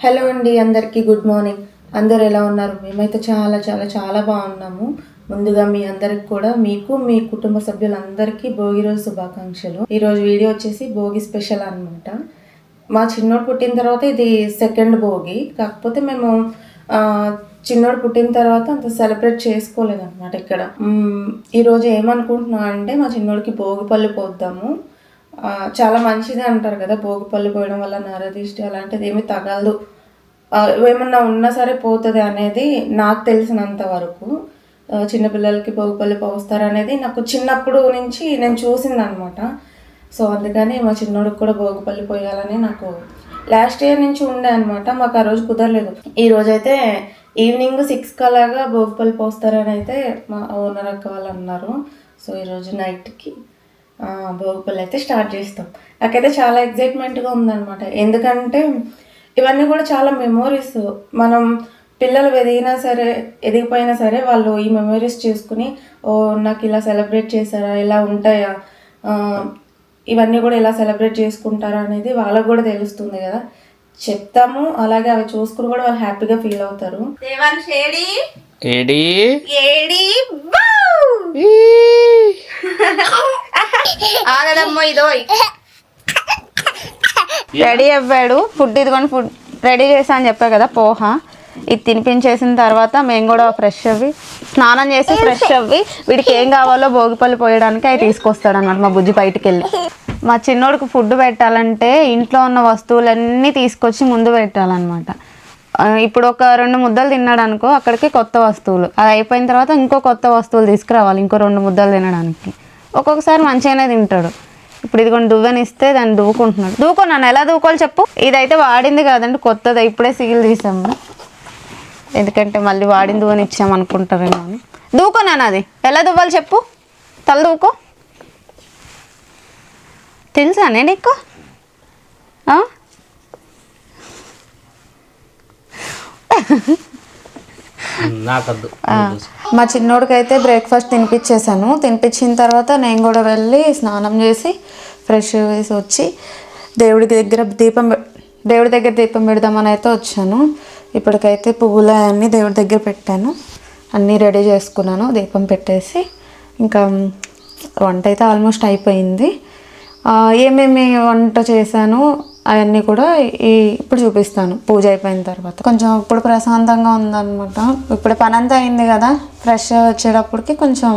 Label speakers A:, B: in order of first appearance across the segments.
A: Hello అండి, అందరికీ good morning. అందరు ఎలా ఉన్నారు? మేమైతే చాలా చాలా చాలా బాగున్నాము. ముందుగా మీ అందరికి కూడా, మీకు మీ కుటుంబ సభ్యులందరికీ భోగి రోజు శుభాకాంక్షలు. ఈరోజు వీడియో వచ్చేసి భోగి స్పెషల్ అనమాట. మా చిన్నోడు పుట్టిన తర్వాత ఇది సెకండ్ భోగి. కాకపోతే మేము చిన్నోడు పుట్టిన తర్వాత అంత సెలబ్రేట్ చేసుకోలేదన్నమాట. ఇక్కడ ఈరోజు ఏమనుకుంటున్నా అంటే మా చిన్నోడికి భోగి పళ్ళు పోద్దాము. చాలా మంచిది అంటారు కదా, భోగిపల్లి పోయడం వల్ల నరదిష్టి అలాంటిది ఏమి తగలదు, ఏమన్నా ఉన్నా సరే పోతుంది అనేది నాకు తెలిసినంత వరకు. చిన్నపిల్లలకి భోగిపల్లి పోస్తారు అనేది నాకు చిన్నప్పుడు నుంచి నేను చూసింది అనమాట. సో అందుకని మా చిన్నోడికి కూడా భోగిపల్లి పోయాలని నాకు లాస్ట్ ఇయర్ నుంచి ఉండే అనమాట. మాకు ఆ రోజు కుదరలేదు. ఈ రోజైతే ఈవినింగ్ 6 అలాగా భోగిపల్లి పోస్తారని అయితే మా ఓనర్ అక్క వాళ్ళు అన్నారు. సో ఈరోజు నైట్కి భోగిపల్లి అయితే స్టార్ట్ చేస్తాం. నాకైతే చాలా ఎగ్జైట్మెంట్గా ఉందన్నమాట. ఎందుకంటే ఇవన్నీ కూడా చాలా మెమోరీస్. మనం పిల్లలు ఎదిగిపోయినా సరే వాళ్ళు ఈ మెమోరీస్ చేసుకుని, ఓ నాకు ఇలా సెలబ్రేట్ చేశారా, ఇలా ఉంటాయా, ఇవన్నీ కూడా ఇలా సెలబ్రేట్ చేసుకుంటారా అనేది వాళ్ళకు కూడా తెలుస్తుంది కదా. చెప్తాము, అలాగే అవి చూసుకుని కూడా వాళ్ళు హ్యాపీగా ఫీల్ అవుతారు.
B: రెడీ అవ్వాడు. ఫుడ్ ఇదిగోండి, ఫుడ్ రెడీ చేసా అని చెప్పా కదా, పోహ. ఇది తినిపించేసిన తర్వాత మేము కూడా ఫ్రెష్ అవ్వి, స్నానం చేసి ఫ్రెష్ అవ్వి, వీడికి ఏం కావాలో భోగిపల్లి పోయడానికి అవి తీసుకొస్తాడు అనమాట మా బుజ్జి బయటికి వెళ్ళి. మా చిన్నోడికి ఫుడ్ పెట్టాలంటే ఇంట్లో ఉన్న వస్తువులన్నీ తీసుకొచ్చి ముందు పెట్టాలన్నమాట. ఇప్పుడు ఒక 2 ముద్దలు తిన్నాడు అనుకో, అక్కడికి కొత్త వస్తువులు, అది అయిపోయిన తర్వాత ఇంకో కొత్త వస్తువులు తీసుకురావాలి ఇంకో 2 ముద్దలు తినడానికి. ఒక్కొక్కసారి మంచిగానే తింటాడు. ఇప్పుడు ఇదిగోండి దువ్వని ఇస్తే దాన్ని దూకుంటున్నాడు. దూకున్నాను, ఎలా దూకోవాలి చెప్పు. ఇదైతే వాడింది కాదండి, కొత్తది. ఇప్పుడే సీల్ తీసాము, ఎందుకంటే మళ్ళీ వాడింది దువ్వని ఇచ్చామనుకుంటారేమో అని. దూకున్నాను, అది ఎలా దువ్వాలి చెప్పు. తల దూకో. తెలుసానే నీకు? మా చిన్నోడికి అయితే బ్రేక్ఫాస్ట్ తినిపించేసాను. తినిపించిన తర్వాత నేను కూడా వెళ్ళి స్నానం చేసి ఫ్రెష్ వేసి వచ్చి దేవుడి దగ్గర దీపం పెడదామని అయితే వచ్చాను. ఇప్పటికైతే పువ్వులు అన్నీ దేవుడి దగ్గర పెట్టాను, అన్నీ రెడీ చేసుకున్నాను. దీపం పెట్టేసి ఇంకా వంట అయితే ఆల్మోస్ట్ అయిపోయింది. ఏమేమి వంట చేశాను అవన్నీ కూడా ఇప్పుడు చూపిస్తాను పూజ అయిపోయిన తర్వాత. కొంచెం ఇప్పుడు ప్రశాంతంగా ఉందన్నమాట. ఇప్పుడు పని అంతా అయింది కదా, ఫ్రెష్ వచ్చేటప్పటికి కొంచెం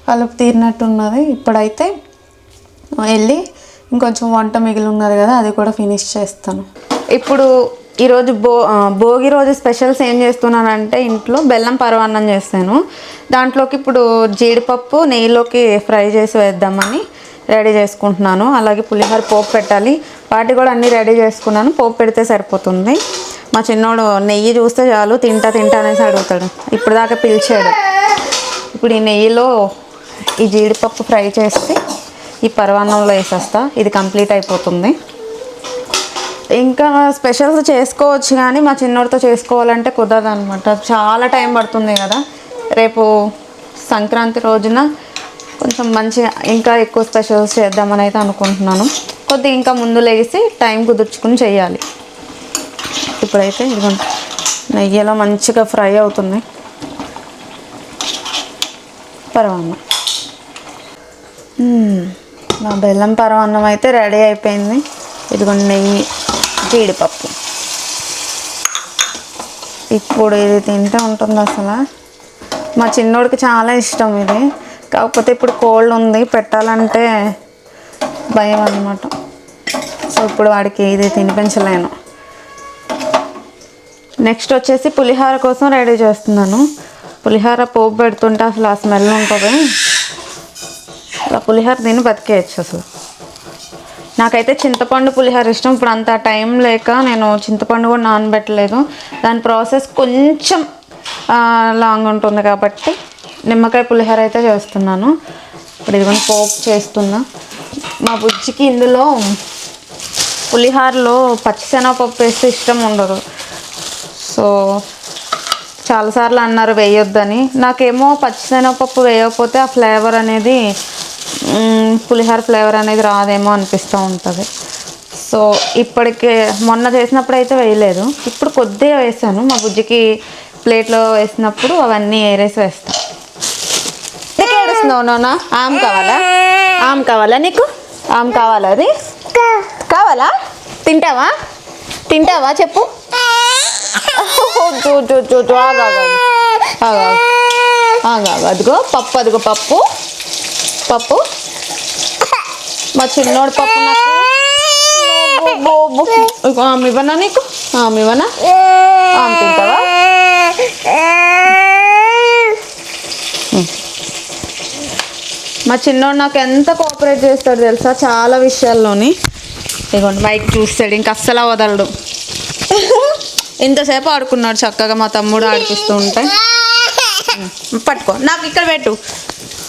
B: కలుపు తీరినట్టున్నది. ఇప్పుడైతే వెళ్ళి ఇంకొంచెం వంట మిగిలి ఉన్నది కదా, అది కూడా ఫినిష్ చేస్తాను. ఇప్పుడు ఈరోజు భోగి రోజు స్పెషల్స్ ఏం చేస్తున్నానంటే, ఇంట్లో బెల్లం పరమాన్నం చేస్తాను. దాంట్లోకి ఇప్పుడు జీడిపప్పు నెయ్యిలోకి ఫ్రై చేసి వేద్దామని రెడీ చేసుకుంటున్నాను. అలాగే పులిహోర పోపు పెట్టాలి, వాటి కూడా అన్నీ రెడీ చేసుకున్నాను. పోపు పెడితే సరిపోతుంది. మా చిన్నోడు నెయ్యి చూస్తే చాలు తింటా అనేసి అడుగుతాడు. ఇప్పుడు దాకా పిలిచాడు. ఇప్పుడు ఈ నెయ్యిలో ఈ జీడిపప్పు ఫ్రై చేసి ఈ పరమాన్నంలో వేసేస్తా. ఇది కంప్లీట్ అయిపోతుంది. ఇంకా స్పెషల్స్ చేసుకోవచ్చు కానీ మా చిన్నోడితో చేసుకోవాలంటే కుదరదు అనమాట. చాలా టైం పడుతుంది కదా. రేపు సంక్రాంతి రోజున కొంచెం మంచిగా ఇంకా ఎక్కువ స్పెషల్స్ చేద్దామని అయితే అనుకుంటున్నాను. కొద్దిగా ఇంకా ముందు లేసి టైం కుదుర్చుకుని చేయాలి. ఇప్పుడైతే ఇదిగోండి నెయ్యిలో మంచిగా ఫ్రై అవుతుంది పరమాన్నం. మా బెల్లం పరమాన్నం అయితే రెడీ అయిపోయింది. ఇదిగోండి నెయ్యి, జీడిపప్పు. ఇప్పుడు ఇది తింటే ఉంటుంది అసలు. మా చిన్నోడికి చాలా ఇష్టం ఇది. కాకపోతే ఇప్పుడు కోల్డ్ ఉంది, పెట్టాలంటే భయం అన్నమాట. సో ఇప్పుడు వాడికి ఇది తినిపించలేను. నెక్స్ట్ వచ్చేసి పులిహోర కోసం రెడీ చేస్తున్నాను. పులిహోర పోపు పెడుతుంటే అసలు ఆ స్మెల్ ఉంటుంది. అలా పులిహోర తిని బతికేయచ్చు అసలు. నాకైతే చింతపండు పులిహోర ఇష్టం. ఇప్పుడు అంత టైం లేక నేను చింతపండు కూడా నానబెట్టలేదు. దాని ప్రాసెస్ కొంచెం లాంగ్ ఉంటుంది కాబట్టి నిమ్మకాయ పులిహోర అయితే చేస్తున్నాను. ఇప్పుడు ఇదిగోని పోపు చేస్తున్నా. మా బుజ్జికి ఇందులో పులిహోరలో పచ్చిశనగపప్పు వేస్తే ఇష్టం ఉండదు. సో చాలాసార్లు అన్నారు వేయొద్దని. నాకేమో పచ్చిశనగపప్పు వేయకపోతే ఆ ఫ్లేవర్ అనేది పులిహోర ఫ్లేవర్ అనేది రాదేమో అనిపిస్తూ ఉంటుంది. సో ఇప్పటికి మొన్న చేసినప్పుడు అయితే వేయలేదు, ఇప్పుడు కొద్దిగా వేసాను. మా బుజ్జికి ప్లేట్లో వేసినప్పుడు అవన్నీ ఏరేసి వేస్తాను. ఎందుకు ఏడుస్తున్నావు నాన్న? ఆమ్ కావాలా? ఆమ్ కావాలా నీకు? ఆమ్ కావాలా? అది కావాలా? తింటావా? తింటావా చెప్పు. అదిగో పప్పు, అదిగో పప్పు పప్పు. మా చిన్నోడు పప్పు నాకు ఆమె ఇవ్వనా నీకు? ఆమె ఇవ్వనా? ఆమె తింటావా? మా చిన్నోడు నాకు ఎంత కోఆపరేట్ చేస్తాడు తెలుసా చాలా విషయాల్లోని. ఇదిగోండి మైక్ చూస్తాడు, ఇంకా అస్సలు వదలడు. ఇంతసేపు ఆడుకున్నాడు చక్కగా, మా తమ్ముడు ఆడిపిస్తూ ఉంటే. పట్టుకో, నాకు ఇక్కడ పెట్టు.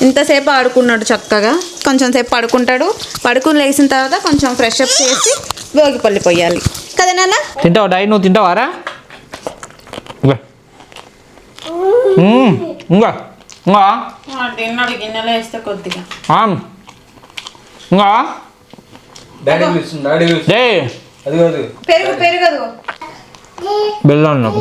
B: ఇంతసేపు ఆడుకున్నాడు చక్కగా, కొంచెం సేపు పడుకుంటాడు. పడుకుని లేచిన తర్వాత కొంచెం ఫ్రెష్ అప్ చేసి భోగిపల్లి పోయాలి కదా నాన్న.
C: తింటావా డాడీ? నువ్వు తింటావారా? ఇంకా
B: తిన్నాడు, గిన్నెలో వేస్తే కొద్దిగా.
C: ఇంకా
B: పెరుగు పెరుగదు
C: బెల్లం నాకు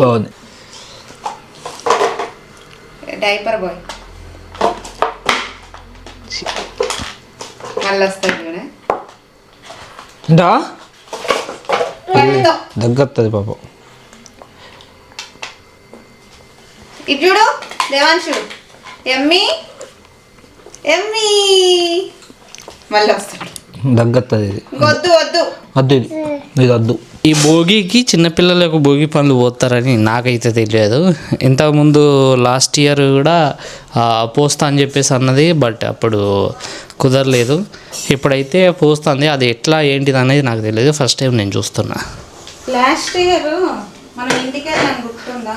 C: బాగుంది.
B: డైపర్ బాయ్ మళ్ళీ వస్తాడు కూడా.
C: తింటా దగ్గత్తది పాపం.
B: ఇటు చూడు దేవాంశుడు, ఎమ్మి ఎమ్మి మళ్ళీ వస్తాడు.
C: దగ్గత్తది ఇది.
B: వద్దు వద్దు
C: వద్దు, ఇది వద్దు.
D: ఈ భోగికి చిన్నపిల్లలకు భోగి పనులు పోతారని నాకైతే తెలియదు. ఇంతకుముందు లాస్ట్ ఇయర్ కూడా పోస్తా అని చెప్పేసి అన్నది, బట్ అప్పుడు కుదరలేదు. ఇప్పుడైతే పోస్తుంది, అది ఎట్లా ఏంటిది అనేది నాకు తెలియదు. ఫస్ట్ టైం నేను చూస్తున్నా.
B: లాస్ట్ ఇయర్ మనం ఇంటికి వెళ్ళాను గుర్తుందా?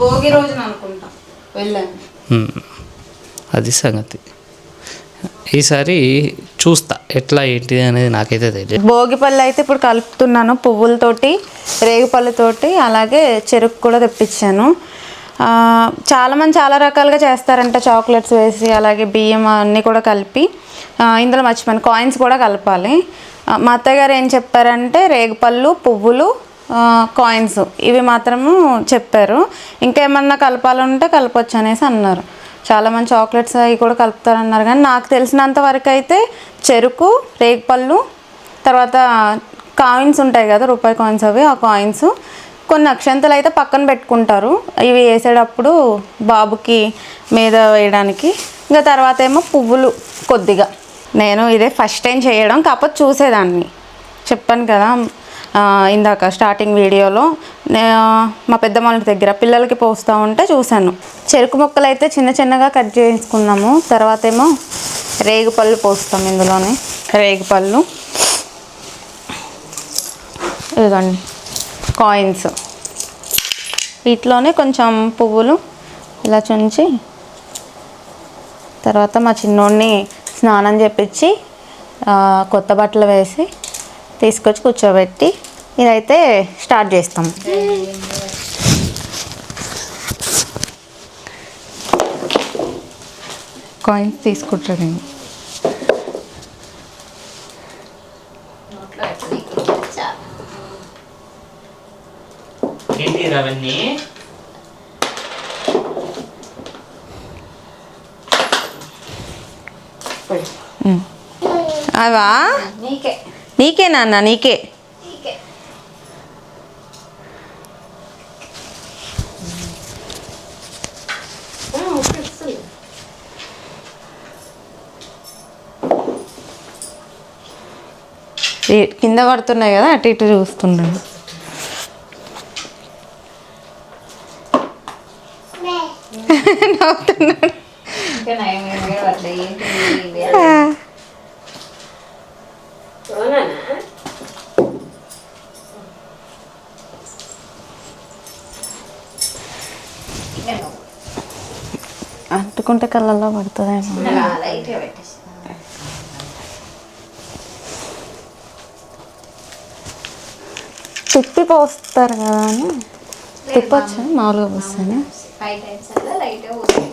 B: భోగి రోజున అనుకుంటా వెళ్ళాను.
D: అది సంగతి. ఈసారి చూస్తా ఎట్లా ఏంటిది అనేది నాకైతే తెలియదు.
B: భోగిపళ్ళు అయితే ఇప్పుడు కలుపుతున్నాను పువ్వులతోటి, రేగిపళ్ళతోటి, అలాగే చెరుకు కూడా తెప్పించాను. చాలామంది చాలా రకాలుగా చేస్తారంట, చాక్లెట్స్ వేసి అలాగే బియ్యం అన్నీ కూడా కలిపి. ఇందులో మర్చిపోయాను కాయిన్స్ కూడా కలపాలి. మా అత్తయ్య గారు ఏం చెప్పారంటే రేగిపళ్ళు, పువ్వులు, కాయిన్స్ ఇవి మాత్రము చెప్పారు. ఇంకేమన్నా కలపాలంటే కలపచ్చు అనేసి అన్నారు. చాలామంది చాక్లెట్స్ అవి కూడా కలుపుతారన్నారు, కానీ నాకు తెలిసినంత వరకు అయితే చెరుకు, రేగిపళ్ళు, తర్వాత కాయిన్స్ ఉంటాయి కదా రూపాయి కాయిన్స్, అవి ఆ కాయిన్స్, కొన్ని అక్షంతలు అయితే పక్కన పెట్టుకుంటారు ఇవి వేసేటప్పుడు బాబుకి మీద వేయడానికి. ఇంకా తర్వాత ఏమో పువ్వులు కొద్దిగా. నేను ఇదే ఫస్ట్ టైం చేయడం, కాకపోతే చూసేదాన్ని. చెప్పాను కదా ఇందాక స్టార్టింగ్ వీడియోలో, మా పెద్దమ్మ దగ్గర పిల్లలకి పోస్తూ ఉంటే చూశాను. చెరుకు ముక్కలు అయితే చిన్న చిన్నగా కట్ చేసుకున్నాము. తర్వాత ఏమో రేగిపళ్ళు పోస్తాం ఇందులోనే. రేగిపళ్ళు, ఇదిగోండి కాయిన్స్, వీటిలోనే కొంచెం పువ్వులు ఇలా చుంచి, తర్వాత మా చిన్నోడిని స్నానం చేపించి కొత్త బట్టలు వేసి తీసుకొచ్చి కూర్చోబెట్టి ఇదైతే స్టార్ట్ చేస్తాం. కాయిన్స్ తీసుకుంటాను.
D: అవన్నీ
B: అవా నీకే నాన్న, నీకే. కింద పడుతున్నాయి కదా, అటు ఇటు చూస్తున్నాను. నవ్వుతున్నాడు. అంటుకుంటే కళ్ళల్లో పడుతుందేమో. తిప్పి పోస్తారు కదా అని తిప్పొచ్చా మామూలుగా పోస్తాను.
E: 5 times అలా లైట్గా పోతుంది.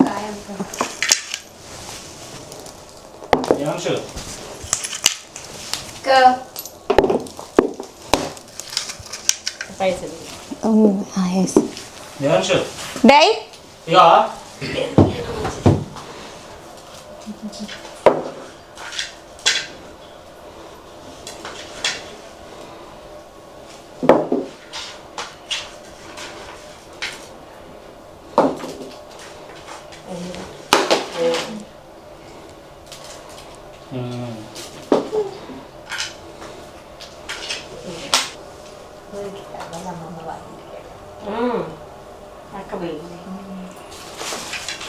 E: కాయ
B: డై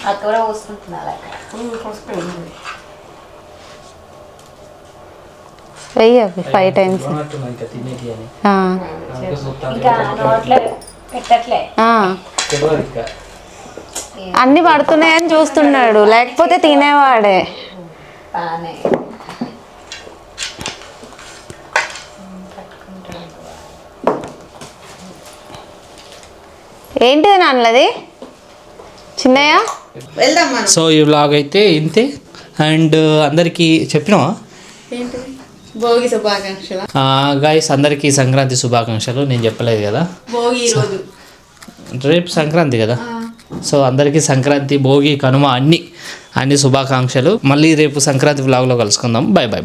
E: అక్క కూడా పోసుకుంటున్నారు అక్కడ.
B: వెయ్యి అవి 5 times.
E: ఇంకా నోట్లో పెట్టట్లే.
B: అన్నీ పడుతున్నాయని చూస్తున్నాడు, లేకపోతే తినేవాడే.
E: బాగానే
B: ఏంటిది నాన్నది చిన్నయ్య?
D: సో ఈ వ్లాగ్ అయితే ఇంతే. అండ్ అందరికీ చెప్పినావా
B: ఏంటిది? భోగి శుభాకాంక్షలు.
D: గాయస్ అందరికీ సంక్రాంతి శుభాకాంక్షలు. నేను చెప్పలేదు కదా,
B: భోగి ఈరోజు,
D: రేపు సంక్రాంతి కదా. సో అందరికీ సంక్రాంతి, భోగి, కనుమ అన్ని శుభాకాంక్షలు. మళ్ళీ రేపు సంక్రాంతి వ్లాగ్లో కలుసుకుందాం. Bye bye.